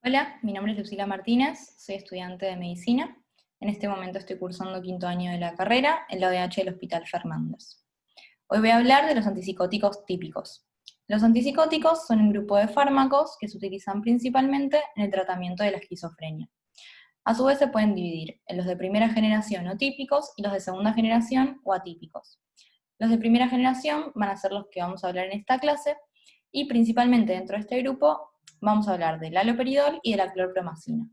Hola, mi nombre es Lucila Martínez, soy estudiante de Medicina. En este momento estoy cursando quinto año de la carrera en la ODH del Hospital Fernández. Hoy voy a hablar de los antipsicóticos típicos. Los antipsicóticos son un grupo de fármacos que se utilizan principalmente en el tratamiento de la esquizofrenia. A su vez se pueden dividir en los de primera generación o típicos y los de segunda generación o atípicos. Los de primera generación van a ser los que vamos a hablar en esta clase y principalmente dentro de este grupo vamos a hablar del haloperidol y de la clorpromacina.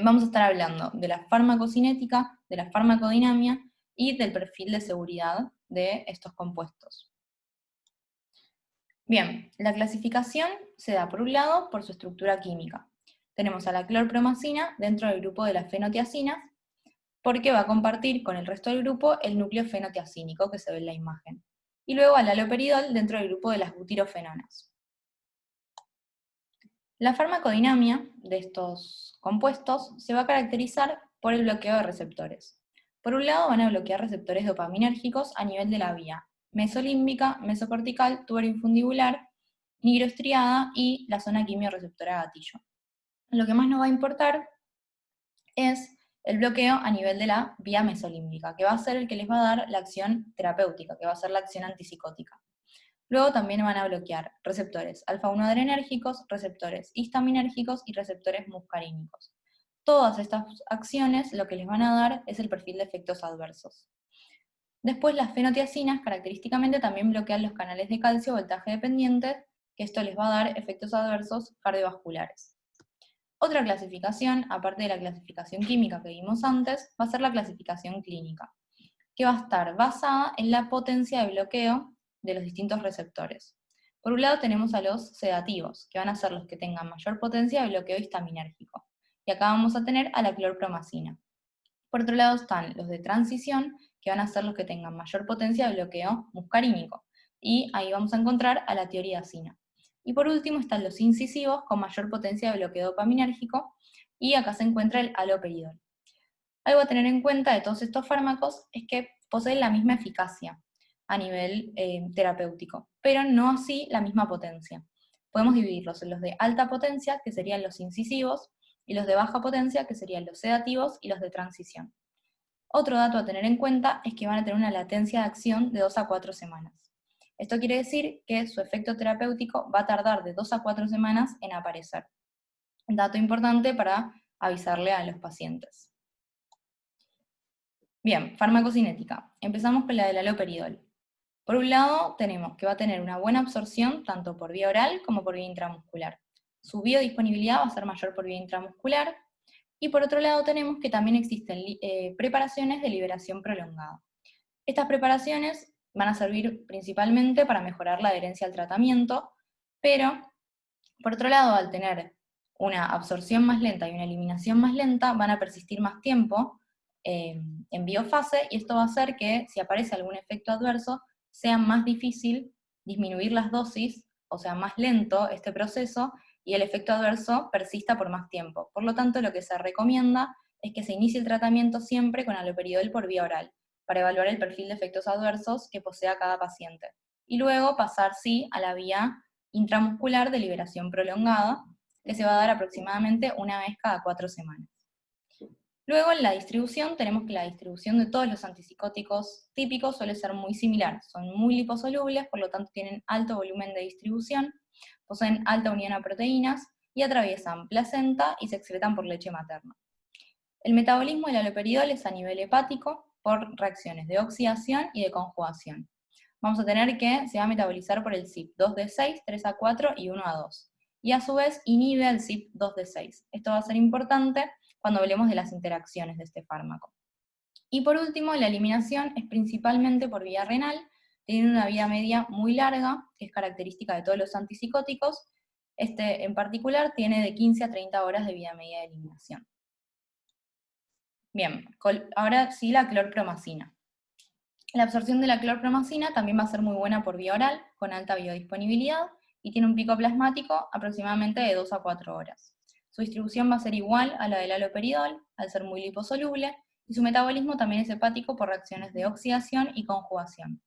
Vamos a estar hablando de la farmacocinética, de la farmacodinamia y del perfil de seguridad de estos compuestos. Bien, la clasificación se da por un lado por su estructura química. Tenemos a la clorpromacina dentro del grupo de las fenotiacinas, porque va a compartir con el resto del grupo el núcleo fenotiacínico que se ve en la imagen. Y luego al haloperidol dentro del grupo de las butirofenonas. La farmacodinamia de estos compuestos se va a caracterizar por el bloqueo de receptores. Por un lado van a bloquear receptores dopaminérgicos a nivel de la vía mesolímbica, mesocortical, tuberoinfundibular, nigrostriada y la zona quimiorreceptora gatillo. Lo que más nos va a importar es el bloqueo a nivel de la vía mesolímbica, que va a ser el que les va a dar la acción terapéutica, que va a ser la acción antipsicótica. Luego también van a bloquear receptores alfa-1 adrenérgicos, receptores histaminérgicos y receptores muscarínicos. Todas estas acciones lo que les van a dar es el perfil de efectos adversos. Después las fenotiacinas característicamente también bloquean los canales de calcio voltaje dependientes, que esto les va a dar efectos adversos cardiovasculares. Otra clasificación, aparte de la clasificación química que vimos antes, va a ser la clasificación clínica, que va a estar basada en la potencia de bloqueo de los distintos receptores. Por un lado tenemos a los sedativos, que van a ser los que tengan mayor potencia de bloqueo histaminérgico. Y acá vamos a tener a la clorpromacina. Por otro lado están los de transición, que van a ser los que tengan mayor potencia de bloqueo muscarínico. Y ahí vamos a encontrar a la tiroidacina. Y por último están los incisivos con mayor potencia de bloqueo dopaminérgico, y acá se encuentra el haloperidol. Algo a tener en cuenta de todos estos fármacos es que poseen la misma eficacia a nivel terapéutico, pero no así la misma potencia. Podemos dividirlos en los de alta potencia, que serían los incisivos, y los de baja potencia, que serían los sedativos y los de transición. Otro dato a tener en cuenta es que van a tener una latencia de acción de 2 a 4 semanas. Esto quiere decir que su efecto terapéutico va a tardar de 2 a 4 semanas en aparecer. Un dato importante para avisarle a los pacientes. Bien, farmacocinética. Empezamos con la del haloperidol. Por un lado, tenemos que va a tener una buena absorción tanto por vía oral como por vía intramuscular. Su biodisponibilidad va a ser mayor por vía intramuscular. Y por otro lado, tenemos que también existen preparaciones de liberación prolongada. Estas preparaciones van a servir principalmente para mejorar la adherencia al tratamiento, pero por otro lado, al tener una absorción más lenta y una eliminación más lenta, van a persistir más tiempo en biofase, y esto va a hacer que si aparece algún efecto adverso, sea más difícil disminuir las dosis, o sea, más lento este proceso, y el efecto adverso persista por más tiempo. Por lo tanto, lo que se recomienda es que se inicie el tratamiento siempre con haloperidol por vía oral, para evaluar el perfil de efectos adversos que posea cada paciente. Y luego pasar, sí, a la vía intramuscular de liberación prolongada, que se va a dar aproximadamente una vez cada 4 semanas. Luego en la distribución tenemos que la distribución de todos los antipsicóticos típicos suele ser muy similar. Son muy liposolubles, por lo tanto tienen alto volumen de distribución, poseen alta unión a proteínas y atraviesan placenta y se excretan por leche materna. El metabolismo del haloperidol es a nivel hepático por reacciones de oxidación y de conjugación. Vamos a tener que se va a metabolizar por el CYP2D6, 3A4 y 1A2. Y a su vez inhibe al CYP2D6. Esto va a ser importante cuando hablemos de las interacciones de este fármaco. Y por último, la eliminación es principalmente por vía renal, tiene una vía media muy larga, que es característica de todos los antipsicóticos. Este en particular tiene de 15 a 30 horas de vida media de eliminación. Bien, ahora sí la clorpromacina. La absorción de la clorpromacina también va a ser muy buena por vía oral, con alta biodisponibilidad, y tiene un pico plasmático aproximadamente de 2 a 4 horas. Su distribución va a ser igual a la del haloperidol, al ser muy liposoluble, y su metabolismo también es hepático por reacciones de oxidación y conjugación.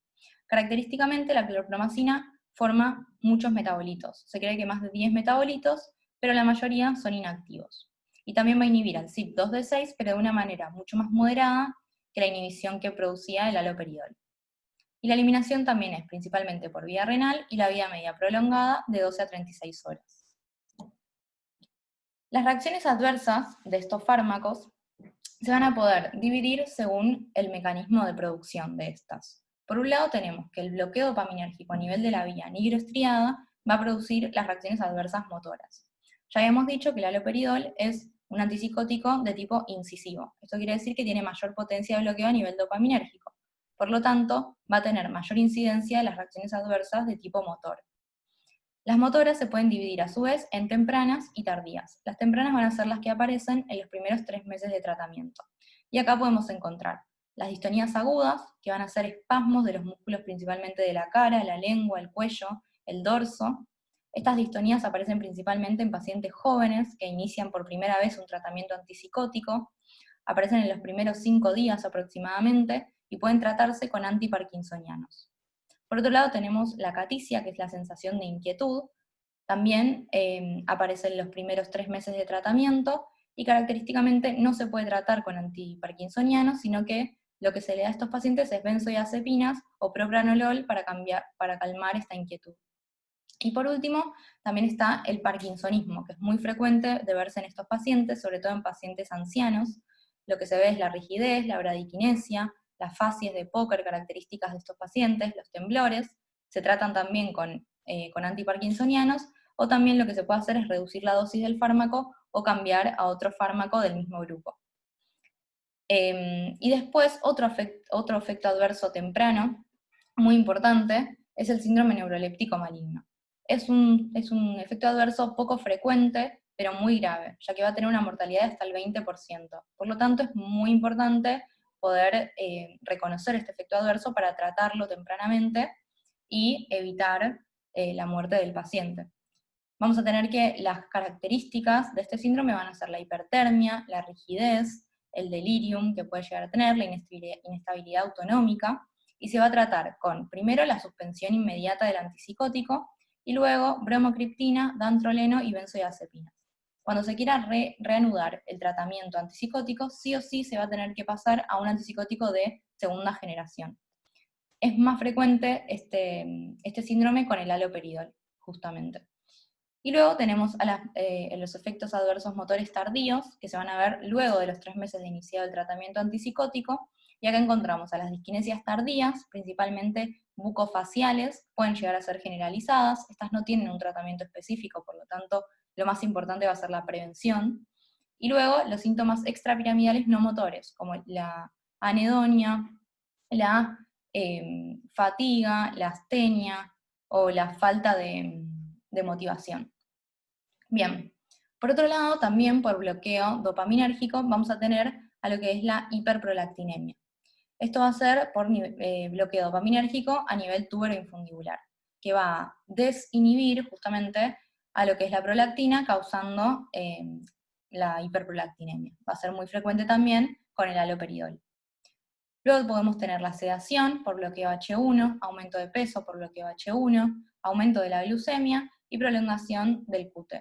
Característicamente, la clorpromacina forma muchos metabolitos. Se cree que más de 10 metabolitos, pero la mayoría son inactivos. Y también va a inhibir al CYP2D6, pero de una manera mucho más moderada que la inhibición que producía el haloperidol. Y la eliminación también es principalmente por vía renal y la vía media prolongada de 12 a 36 horas. Las reacciones adversas de estos fármacos se van a poder dividir según el mecanismo de producción de estas. Por un lado tenemos que el bloqueo dopaminérgico a nivel de la vía nigroestriada va a producir las reacciones adversas motoras. Ya habíamos dicho que el haloperidol es un antipsicótico de tipo incisivo. Esto quiere decir que tiene mayor potencia de bloqueo a nivel dopaminérgico. Por lo tanto, va a tener mayor incidencia de las reacciones adversas de tipo motor. Las motoras se pueden dividir a su vez en tempranas y tardías. Las tempranas van a ser las que aparecen en los primeros 3 meses de tratamiento. Y acá podemos encontrar las distonías agudas, que van a ser espasmos de los músculos principalmente de la cara, la lengua, el cuello, el dorso. Estas distonías aparecen principalmente en pacientes jóvenes que inician por primera vez un tratamiento antipsicótico, aparecen en los primeros 5 días aproximadamente y pueden tratarse con antiparkinsonianos. Por otro lado tenemos la caticia, que es la sensación de inquietud, también aparece en los primeros 3 meses de tratamiento y característicamente no se puede tratar con antiparkinsonianos, sino que lo que se le da a estos pacientes es benzodiazepinas o propranolol para calmar esta inquietud. Y por último, también está el parkinsonismo, que es muy frecuente de verse en estos pacientes, sobre todo en pacientes ancianos. Lo que se ve es la rigidez, la bradiquinesia, las fasies de Poker características de estos pacientes, los temblores. Se tratan también con antiparkinsonianos, o también lo que se puede hacer es reducir la dosis del fármaco o cambiar a otro fármaco del mismo grupo. Y después, otro efecto adverso temprano, muy importante, es el síndrome neuroléptico maligno. Es un efecto adverso poco frecuente, pero muy grave, ya que va a tener una mortalidad de hasta el 20%. Por lo tanto, es muy importante poder reconocer este efecto adverso para tratarlo tempranamente y evitar la muerte del paciente. Vamos a tener que las características de este síndrome van a ser la hipertermia, la rigidez, el delirium que puede llegar a tener, la inestabilidad autonómica, y se va a tratar con, primero, la suspensión inmediata del antipsicótico, y luego bromocriptina, dantroleno y benzodiazepinas. Cuando se quiera reanudar el tratamiento antipsicótico, sí o sí se va a tener que pasar a un antipsicótico de segunda generación. Es más frecuente este síndrome con el haloperidol, justamente. Y luego tenemos los efectos adversos motores tardíos, que se van a ver luego de los 3 meses de iniciado el tratamiento antipsicótico, y acá encontramos a las disquinesias tardías, principalmente bucofaciales, pueden llegar a ser generalizadas, estas no tienen un tratamiento específico, por lo tanto, lo más importante va a ser la prevención. Y luego los síntomas extrapiramidales no motores, como la anedonia, la fatiga, la astenia o la falta de motivación. Bien, por otro lado, también por bloqueo dopaminérgico vamos a tener a lo que es la hiperprolactinemia. Esto va a ser por bloqueo dopaminérgico a nivel tuberoinfundibular, que va a desinhibir justamente a lo que es la prolactina, causando la hiperprolactinemia. Va a ser muy frecuente también con el haloperidol. Luego podemos tener la sedación por bloqueo H1, aumento de peso por bloqueo H1, aumento de la glucemia y prolongación del QT.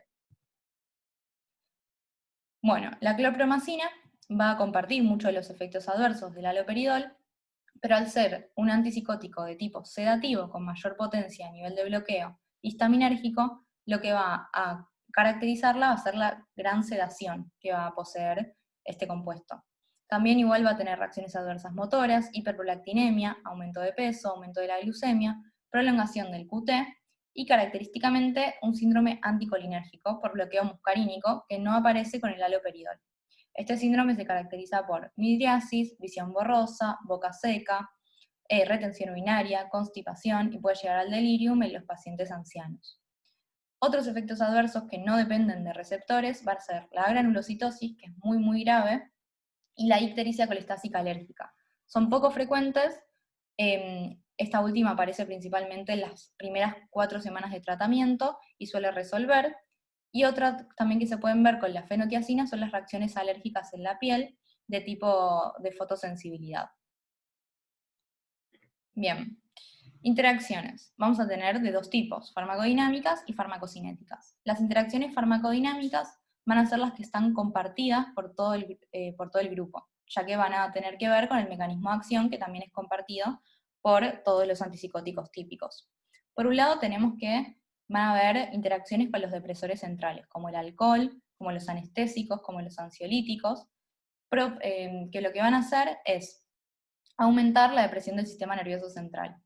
Bueno, la clorpromacina va a compartir muchos de los efectos adversos del haloperidol, pero al ser un antipsicótico de tipo sedativo con mayor potencia a nivel de bloqueo histaminérgico, lo que va a caracterizarla va a ser la gran sedación que va a poseer este compuesto. También igual va a tener reacciones adversas motoras, hiperprolactinemia, aumento de peso, aumento de la glucemia, prolongación del QT, y característicamente un síndrome anticolinérgico por bloqueo muscarínico que no aparece con el haloperidol. Este síndrome se caracteriza por midriasis, visión borrosa, boca seca, retención urinaria, constipación y puede llegar al delirium en los pacientes ancianos. Otros efectos adversos que no dependen de receptores va a ser la granulocitosis, que es muy grave, y la ictericia colestásica alérgica. Son poco frecuentes, esta última aparece principalmente en las primeras 4 semanas de tratamiento y suele resolver, y otra también que se pueden ver con la fenotiacina son las reacciones alérgicas en la piel de tipo de fotosensibilidad. Bien, Interacciones. Vamos a tener de dos tipos, farmacodinámicas y farmacocinéticas. Las interacciones farmacodinámicas van a ser las que están compartidas por todo el grupo, ya que van a tener que ver con el mecanismo de acción que también es compartido por todos los antipsicóticos típicos. Por un lado tenemos que van a haber interacciones con los depresores centrales, como el alcohol, como los anestésicos, como los ansiolíticos, que lo que van a hacer es aumentar la depresión del sistema nervioso central.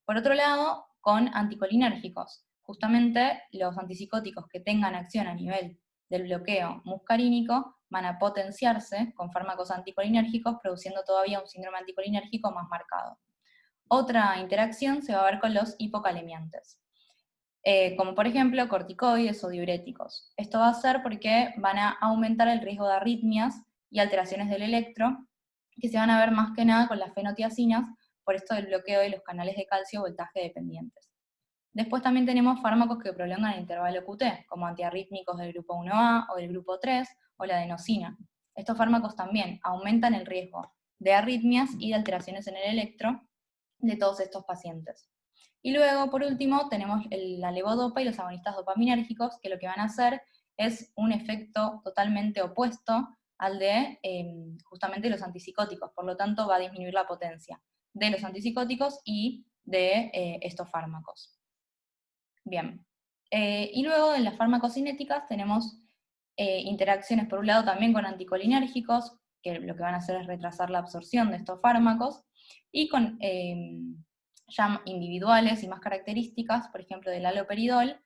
Por otro lado, con anticolinérgicos. Justamente los antipsicóticos que tengan acción a nivel del bloqueo muscarínico van a potenciarse con fármacos anticolinérgicos, produciendo todavía un síndrome anticolinérgico más marcado. Otra interacción se va a ver con los hipocalemiantes, como por ejemplo corticoides o diuréticos. Esto va a ser porque van a aumentar el riesgo de arritmias y alteraciones del electro, que se van a ver más que nada con las fenotiacinas, por esto del bloqueo de los canales de calcio voltaje dependientes. Después también tenemos fármacos que prolongan el intervalo QT, como antiarrítmicos del grupo 1A o del grupo 3, o la adenosina. Estos fármacos también aumentan el riesgo de arritmias y de alteraciones en el electro de todos estos pacientes. Y luego, por último, tenemos la levodopa y los agonistas dopaminérgicos, que lo que van a hacer es un efecto totalmente opuesto al de justamente los antipsicóticos, por lo tanto va a disminuir la potencia de los antipsicóticos y de estos fármacos. Bien, y luego en las farmacocinéticas tenemos interacciones por un lado también con anticolinérgicos, que lo que van a hacer es retrasar la absorción de estos fármacos, y con ya individuales y más características, por ejemplo del haloperidol,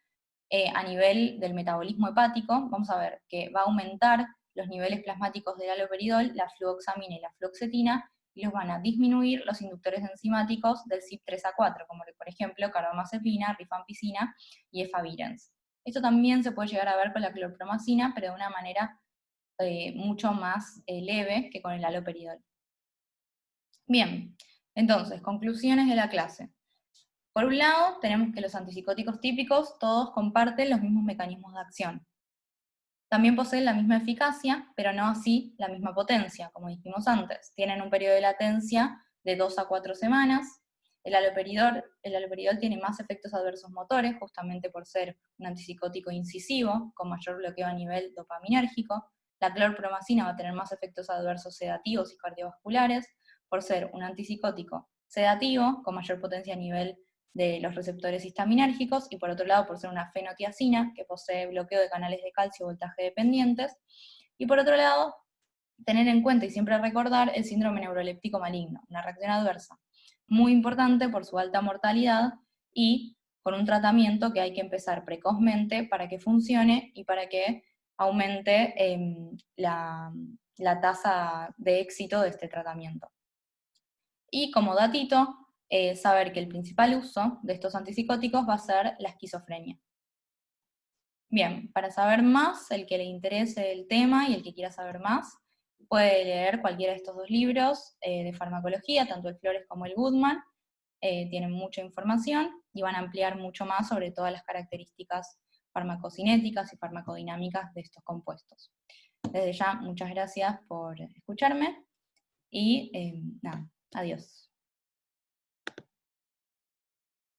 a nivel del metabolismo hepático, vamos a ver que va a aumentar los niveles plasmáticos del haloperidol, la fluoxamina y la fluoxetina, y los van a disminuir los inductores enzimáticos del CYP3A4, como por ejemplo carbamazepina, rifampicina y efavirenz. Esto también se puede llegar a ver con la clorpromacina, pero de una manera mucho más leve que con el haloperidol. Bien, entonces, conclusiones de la clase. Por un lado, tenemos que los antipsicóticos típicos todos comparten los mismos mecanismos de acción. También poseen la misma eficacia, pero no así la misma potencia, como dijimos antes. Tienen un periodo de latencia de 2 a 4 semanas. El haloperidol tiene más efectos adversos motores, justamente por ser un antipsicótico incisivo, con mayor bloqueo a nivel dopaminérgico. La clorpromacina va a tener más efectos adversos sedativos y cardiovasculares, por ser un antipsicótico sedativo, con mayor potencia a nivel de los receptores histaminérgicos, y por otro lado por ser una fenotiacina, que posee bloqueo de canales de calcio voltaje dependientes, y por otro lado, tener en cuenta y siempre recordar el síndrome neuroléptico maligno, una reacción adversa muy importante por su alta mortalidad y con un tratamiento que hay que empezar precozmente para que funcione y para que aumente la tasa de éxito de este tratamiento. Y como datito, saber que el principal uso de estos antipsicóticos va a ser la esquizofrenia. Bien, para saber más, el que le interese el tema y el que quiera saber más, puede leer cualquiera de estos dos libros de farmacología, tanto el Flores como el Goodman. Tienen mucha información y van a ampliar mucho más sobre todas las características farmacocinéticas y farmacodinámicas de estos compuestos. Desde ya, muchas gracias por escucharme y nada, adiós.